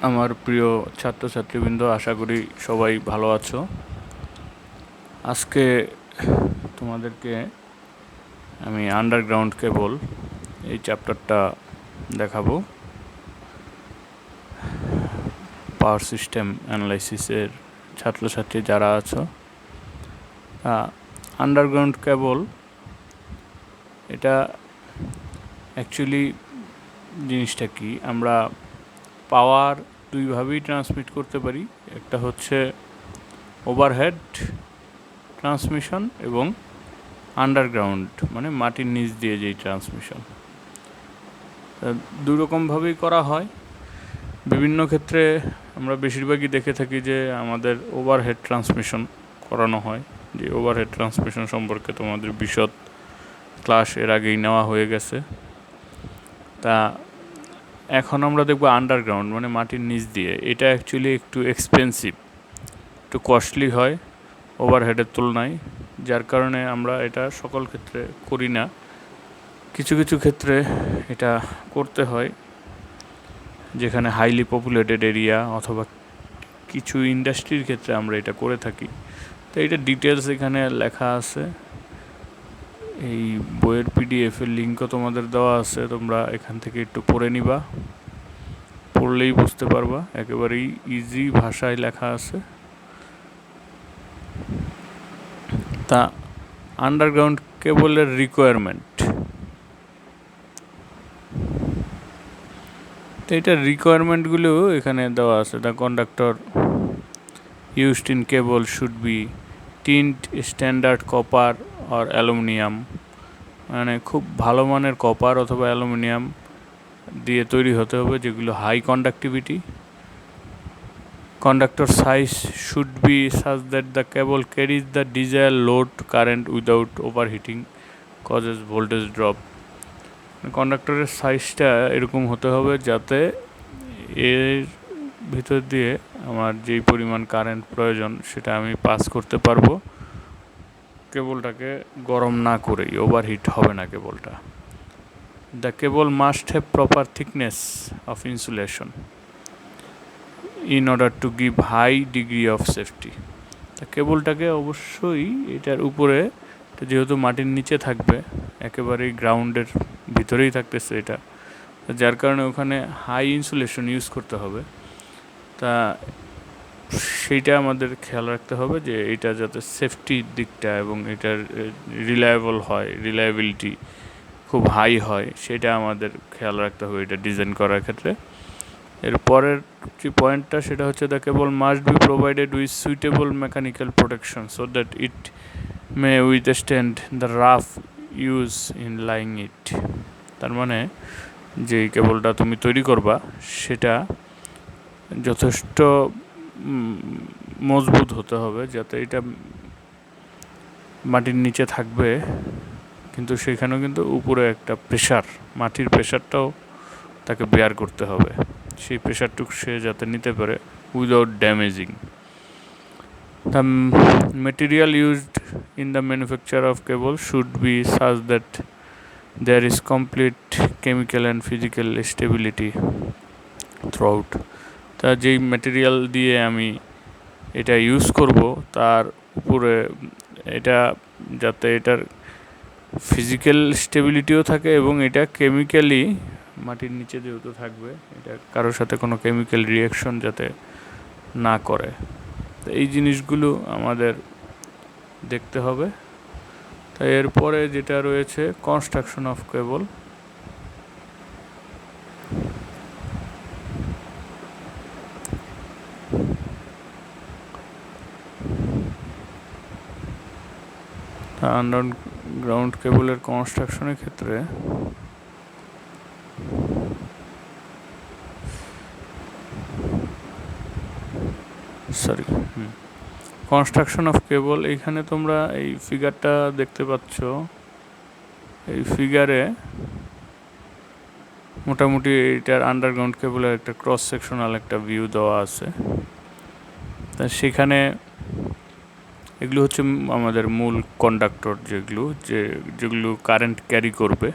আমার প্রিয় ছাত্রছাত্রীবৃন্দ, আশা করি সবাই ভালো আছো। আজকে তোমাদেরকে আমি আন্ডারগ্রাউন্ড কেবল এই চ্যাপ্টারটা দেখাবো। পাওয়ার সিস্টেম অ্যানালাইসিসের ছাত্রছাত্রী যারা আছো, আন্ডারগ্রাউন্ড কেবল এটা অ্যাকচুয়ালি জিনিসটা কি, আমরা পাওয়ার দুইভাবেই ট্রান্সমিট করতে পারি। একটা হচ্ছে ওভারহেড ট্রান্সমিশন এবং আন্ডারগ্রাউন্ড মানে মাটির নিচ দিয়ে যেই ট্রান্সমিশন। দুই রকমভাবেই করা হয়। বিভিন্ন ক্ষেত্রে আমরা বেশিরভাগই দেখে থাকি যে আমাদের ওভারহেড ট্রান্সমিশন করানো হয়। যে ওভারহেড ট্রান্সমিশন সম্পর্কে তোমাদের বিশদ ক্লাস এর আগেই নেওয়া হয়ে গেছে। তা এখন আমরা দেখব আন্ডারগ্রাউন্ড মানে মাটির নিচ দিয়ে। এটা অ্যাকচুয়ালি একটু এক্সপেন্সিভ, একটু কস্টলি হয় ওভারহেডের তুলনায়, যার কারণে আমরা এটা সকল ক্ষেত্রে করি না। কিছু কিছু ক্ষেত্রে এটা করতে হয়, যেখানে হাইলি পপুলেটেড এরিয়া অথবা কিছু ইন্ডাস্ট্রির ক্ষেত্রে আমরা এটা করে থাকি। তো এটা ডিটেলস এখানে লেখা আছে। এই বইয়ের পিডিএফের লিঙ্কও তোমাদের দেওয়া আছে, তোমরা এখান থেকে একটু পড়ে নিবা, পড়লেই বুঝতে পারবা। একেবারেই ইজি ভাষায় লেখা আছে। তা আন্ডারগ্রাউন্ড কেবলের রিকোয়ারমেন্ট, তো এটার রিকোয়ারমেন্টগুলো এখানে দেওয়া আছে। The conductor used in cable should B tint standard copper or aluminium, মানে খুব ভালো মানের কপার অথবা অ্যালুমিনিয়াম দিয়ে তৈরি হতে হবে, যেগুলো high conductivity. Conductor size should be such that the cable carries the desired load current without overheating causes voltage drop. কন্ডাক্টরের সাইজটা এরকম হতে হবে যাতে এর ভিতর দিয়ে আমার যেই পরিমাণ কারেন্ট প্রয়োজন সেটা আমি পাস করতে পারবো, কেবলটাকে গরম না করেই। ওভারহিট হবে না কেবলটা। The cable must have proper thickness of insulation in order to give high degree of safety. তা কেবলটাকে অবশ্যই এটার উপরে, যেহেতু মাটির নিচে থাকবে, একেবারেই গ্রাউন্ডের ভিতরেই থাকতেছে এটা, যার কারণে ওখানে হাই ইনসুলেশন ইউজ করতে হবে। তা সেইটা আমাদের খেয়াল রাখতে হবে যে এটা যাতে সেফটির দিকটা এবং এটার রিলায়েবল হয়, রিলায়েবিলিটি খুব হাই হয়, সেটা আমাদের খেয়াল রাখতে হবে এটা ডিজাইন করার ক্ষেত্রে। এর পরের যে পয়েন্টটা সেটা হচ্ছে the cable must be provided with suitable mechanical protection so that it may withstand the rough use in laying it. তার মানে যে কেবলটা তুমি তৈরি করবা সেটা যথেষ্ট মজবুত হতে হবে, যাতে এটা মাটির নিচে থাকবে কিন্তু সেখানেও কিন্তু উপরে একটা প্রেশার, মাটির প্রেশারটাও তাকে বেয়ার করতে হবে। সেই প্রেশারটুকু সে যাতে নিতে পারে without damaging. The material used in the manufacture of cable should be such that there is complete chemical and physical stability throughout. তা যেই ম্যাটেরিয়াল দিয়ে আমি এটা ইউজ করব তার উপরে এটা যাতে এটার ফিজিক্যাল স্টেবিলিটিও থাকে এবং এটা কেমিক্যালি মাটির নিচে যেহেতু থাকবে, এটা কারোর সাথে কোনো কেমিক্যাল রিয়াকশন যাতে না করে। তো এই জিনিসগুলো আমাদের দেখতে হবে। তাই এরপরে যেটা রয়েছে কনস্ট্রাকশন অফ কেবল। আন্ডারগ্রাউন্ড কেবলের কনস্ট্রাকশনের ক্ষেত্রে কনস্ট্রাকশন অফ কেবল, এইখানে তোমরা এই ফিগারটা দেখতে পাচ্ছ। এই ফিগারে মোটামুটি এটার আন্ডারগ্রাউন্ড কেবলের একটা ক্রস সেকশনাল একটা ভিউ দেওয়া আছে। তা সেখানে এগুলো হচ্ছে আমাদের মূল কন্ডাক্টর, যেগুলো কারেন্ট ক্যারি করবে।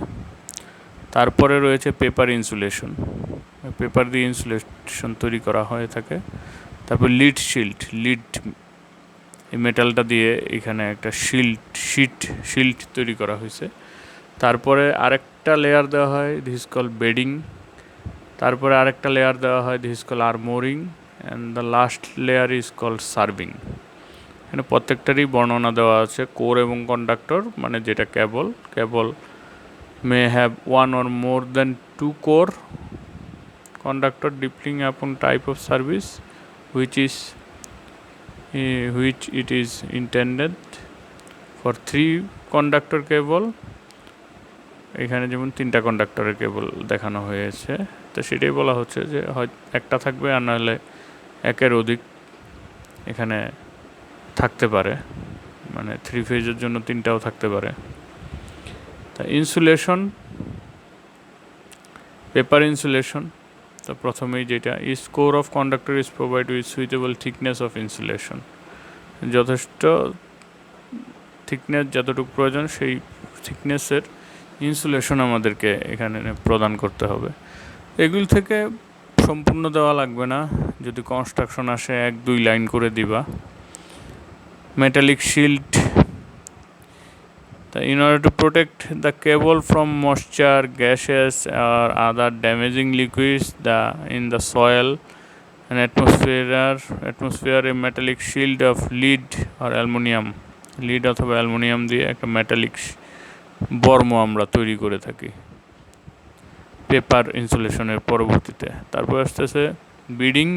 তারপরে রয়েছে পেপার ইনসুলেশন। পেপার দিয়ে ইনসুলেশন তৈরি করা হয়ে থাকে। তারপর লিড এই মেটালটা দিয়ে এখানে একটা শিল্ড তৈরি করা হয়েছে। তারপরে আরেকটা লেয়ার দেওয়া হয়, দিস ইজ কল বেডিং। তারপরে আরেকটা লেয়ার দেওয়া হয়, this is call armouring, and the last layer is call serving. এখানে প্রত্যেকটারই বর্ণনা দেওয়া আছে। কোর এবং কন্ডাক্টর মানে যেটা cable may have one or more than 2 core conductor depending upon type of service which it is intended for 3 conductor cable। এখানে যেমন 3টা কন্ডাক্টরের কেবল দেখানো হয়েছে, তো সেটাই বলা হচ্ছে যে হয়তো একটা থাকবে আর নাহলে একের অধিক এখানে থাকতে পারে, মানে 3 ফেজের জন্য 3টাও থাকতে পারে। তা ইনসুলেশন, পেপার ইনসুলেশন, তো প্রথমেই যেটা is core of conductor is provide with suitable thickness of insulation, যথেষ্ট থিকনেস যতটুকু প্রয়োজন সেই থিকনেসের ইনসুলেশন আমাদেরকে এখানে প্রদান করতে হবে। এগুলি থেকে সম্পূর্ণ দেওয়া লাগবে না, যদি কনস্ট্রাকশন আসে 1-2 লাইন করে দিবা। Metallic shield, in order to protect the cable from moisture, gases or other damaging liquids in the soil and atmosphere, a metallic shield of lead or aluminium, lead অথবা অ্যালুমিনিয়াম দিয়ে একটা metallic বর্ম আমরা তৈরি করে থাকি পেপার ইনসুলেশনের পরবর্তীতে। তারপর আসতেছে বেডিং।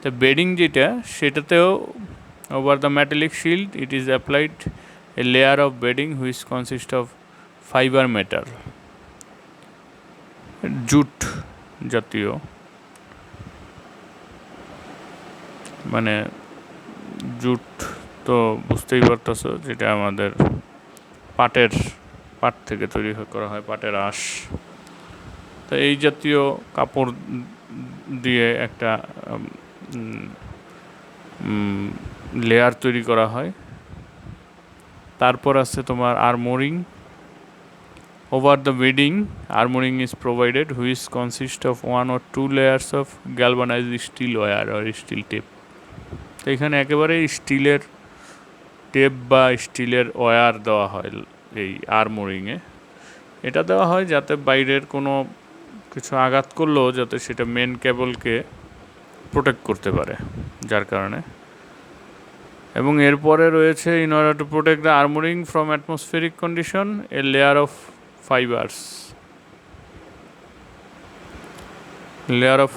তো বেডিং যেটা, সেটাতেও over the metallic shield it is applied a layer of bedding which consists of fiber metal, jute জাতীয়, মানে জুট তো বুঝতেই পারতেছো, যেটা আমাদের পাট থেকে তৈরি করা হয়, পাটের আঁশ। তো এই জাতীয় কাপড় দিয়ে একটা লেয়ার তৈরি করা হয়। তারপর আছে তোমার armouring. Over the bedding armouring is provided which consist of 1 or 2 layers of galvanised steel wire or steel tape. তো এখানে একেবারে স্টিলের টেপ বা স্টিলের ওয়্যার দেওয়া হয় এই আর্মোরিংয়ে। এটা দেওয়া হয় যাতে বাইরের কোনো কিছু আঘাত করলেও যাতে সেটা মেন কেবলকে প্রোটেক্ট করতে পারে, যার কারণে। এবং এরপরে রয়েছে in order to protect the armouring from atmospheric condition a layer of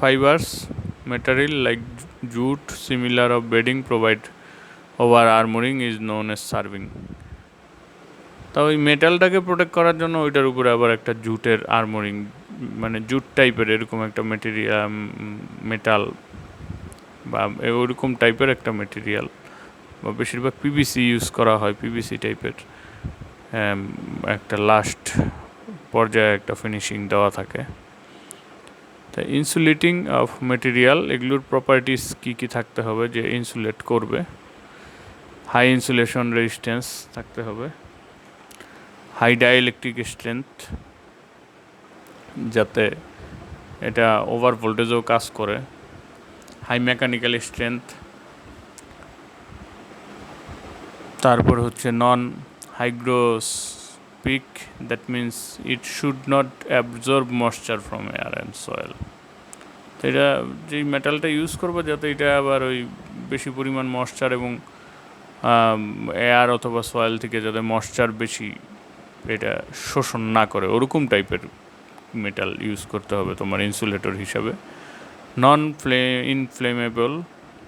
fibres material like jute similar of bedding provide over armouring is known as serving. তা ওই মেটালটাকে প্রোটেক্ট করার জন্য ওইটার উপরে আবার একটা জুটের আর্মোরিং, মানে জুট টাইপের এরকম একটা মেটাল বা ওইরকম টাইপের একটা মেটেরিয়াল, বা বেশিরভাগ পিভিসি ইউজ করা হয়, পিভিসি টাইপের একটা লাস্ট পর্যায়ে একটা ফিনিশিং দেওয়া থাকে। তা ইনসুলেটিং অফ মেটেরিয়াল, এগুলোর প্রপার্টিস কী থাকতে হবে যে ইনসুলেট করবে? হাই ইনসুলেশন রেজিস্ট্যান্স থাকতে হবে, হাই ডাইইলেকট্রিক স্ট্রেংথ, যাতে এটা ওভার ভোল্টেজও কাজ করে, হাই মেকানিক্যাল স্ট্রেংথ। তারপর হচ্ছে non hygroscopic, that means it should not absorb moisture from air and soil. তো এটা যেই মেটালটা ইউজ করবো যাতে এটা আবার ওই বেশি পরিমাণ ময়েশ্চার এবং এয়ার অথবা সয়েল থেকে যাতে ময়েশ্চার বেশি এটা শোষণ না করে, ওরকম টাইপের মেটাল ইউজ করতে হবে তোমার ইনসুলেটর হিসাবে। নন ইনফ্লেমেবল,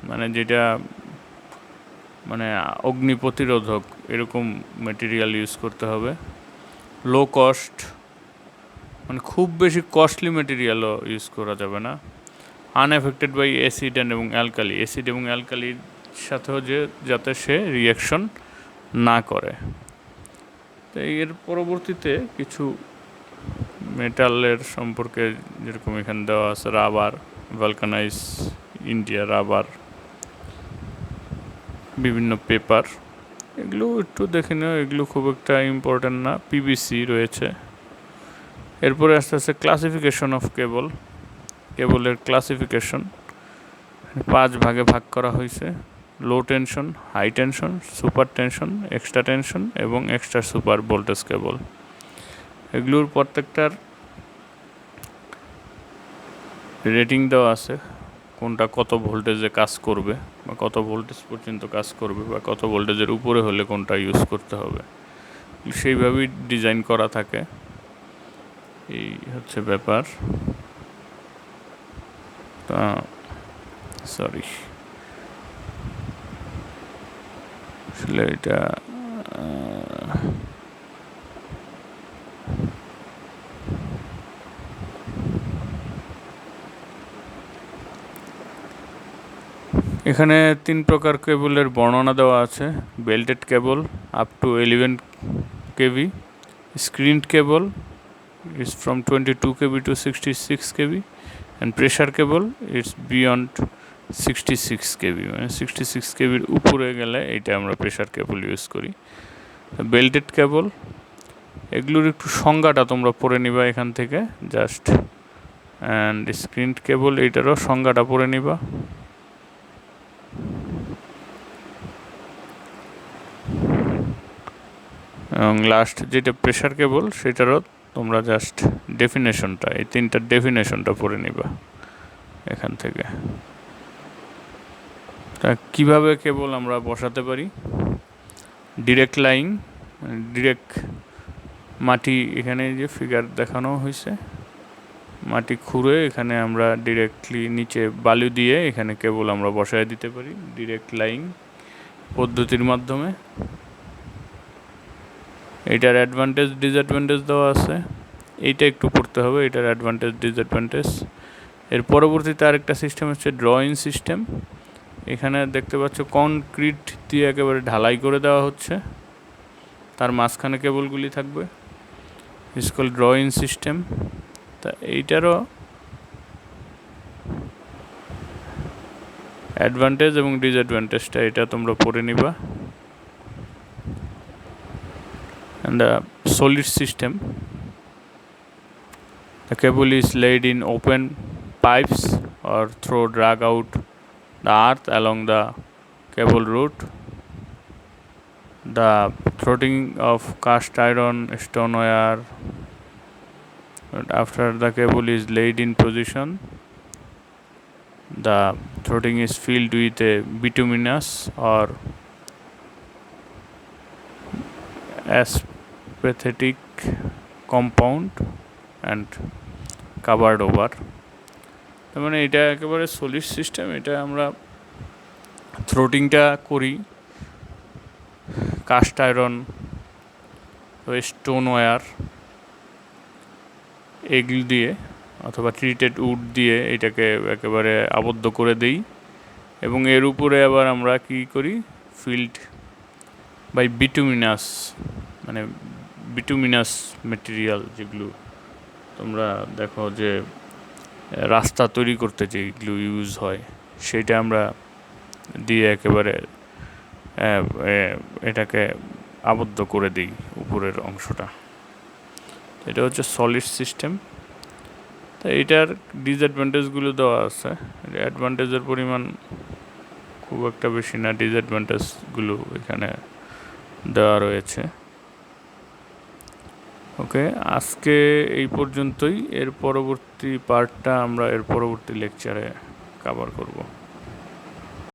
মানে যেটা মানে অগ্নি প্রতিরোধক, এরকম মেটেরিয়াল ইউজ করতে হবে। লো কস্ট, মানে খুব বেশি কস্টলি মেটেরিয়ালও ইউজ করা যাবে না। আনএফেক্টেড বাই অ্যাসিড এবং অ্যালকালি, অ্যাসিড এবং অ্যালকালির সাথেও যাতে সে রিয়াকশন না করে। তো এর পরবর্তীতে কিছু মেটালের সম্পর্কে যেরকম এখানে দেওয়া আছে, রাবার, ভালকানাইজ ইন্ডিয়া রাবার, বিভিন্ন পেপার, এগুলো একটু দেখে নেও, এগুলো খুব একটা ইম্পর্ট্যান্ট না। পিভিসি রয়েছে। এরপরে আস্তে আস্তে ক্লাসিফিকেশন অফ কেবল। কেবলের ক্লাসিফিকেশন 5 ভাগে ভাগ করা হয়েছে: low tension, high tension, super tension, extra tension এবং এক্সট্রা সুপার ভোল্টেজ কেবল। এগুলোর প্রত্যেকটার রেটিং দেওয়া আছে, কোনটা কত ভোল্টেজে কাজ করবে বা কত ভোল্টেজ পর্যন্ত কাজ করবে বা কত ভোল্টেজের উপরে হলে কোনটা ইউজ করতে হবে, সেইভাবেই ডিজাইন করা থাকে। এই হচ্ছে ব্যাপার। তা সরি, আসলে এটা এখানে 3 প্রকার কেবলের বর্ণনা দেওয়া আছে: belted cable up to 11 kV, screened cable is from 22 kV to 66 kV, and pressure cable it's beyond 66 kV, মানে 66 kV এর উপরে গেলে এটা আমরা প্রেসার কেবল ইউজ করি। বেল্টেড কেবল, এগুলোর একটু সংজ্ঞাটা তোমরা পড়ে নিবা এখান থেকে জাস্ট। অ্যান্ড স্ক্রিনড কেবল, এইটারও সংজ্ঞাটা পড়ে নিবা। এবং লাস্ট যেটা প্রেসার কেবল, সেটারও তোমরা জাস্ট ডেফিনেশনটা, এই 3টার ডেফিনেশনটা পড়ে নিবা এখান থেকে। তা কীভাবে কেবল আমরা বসাতে পারি? ডিরেক্ট লাইন, ডিরেক্ট মাটি, এখানে যে ফিগার দেখানো হয়েছে, মাটি খুঁড়ে এখানে আমরা ডিরেক্টলি নিচে বালু দিয়ে এখানে কেবল আমরা বসায় দিতে পারি ডিরেক্ট লাইন পদ্ধতির মাধ্যমে। এটার অ্যাডভান্টেজ ডিসঅ্যাডভান্টেজ দেওয়া আছে, এইটা একটু পড়তে হবে, এটার অ্যাডভান্টেজ ডিসঅ্যাডভান্টেজ। এর পরবর্তীতে আরেকটা সিস্টেম হচ্ছে ড্রয়িং সিস্টেম। এখানে দেখতে পাচ্ছ কনক্রিট দিয়ে একেবারে ঢালাই করে দেওয়া হচ্ছে, তার মাঝখানে কেবলগুলি থাকবে, স্কুল ড্রয়িং সিস্টেম। তা এইটারও অ্যাডভান্টেজ এবং ডিসঅ্যাডভান্টেজটা এটা তোমরা পড়ে নিবা। And the solid system, the cable is laid in open pipes or through drag out the earth along the cable route. The throttling of cast iron, stone wire, after the cable is laid in position, the throttling is filled with a bituminous or aspathetic compound and covered over. তার মানে এটা একেবারে solid system. এটা আমরা থ্রোটিংটা করি cast iron, stone wire এগুলো দিয়ে অথবা ট্রিটেড উড দিয়ে এটাকে একেবারে আবদ্ধ করে দিই, এবং এর উপরে আবার আমরা কি করি, ফিল্ড বাই বিটুমিনাস, মানে বিটুমিনাস মেটেরিয়াল যেগুলো তোমরা দেখো যে রাস্তা তৈরি করতে যেগুলো ইউজ হয়, সেটা আমরা দিয়ে একেবারে এটাকে আবদ্ধ করে দিই উপরের অংশটা। এটা হচ্ছে সলিড সিস্টেম। তো এইটার ডিসঅ্যাডভান্টেজগুলো দেওয়া আছে, অ্যাডভান্টেজের পরিমাণ খুব একটা বেশি না, ডিসঅ্যাডভান্টেজগুলো এখানে দেওয়া রয়েছে। ওকে, আজকে এই পর্যন্তই। এর পরবর্তী পার্টটা আমরা এর পরবর্তী লেকচারে কভার করব।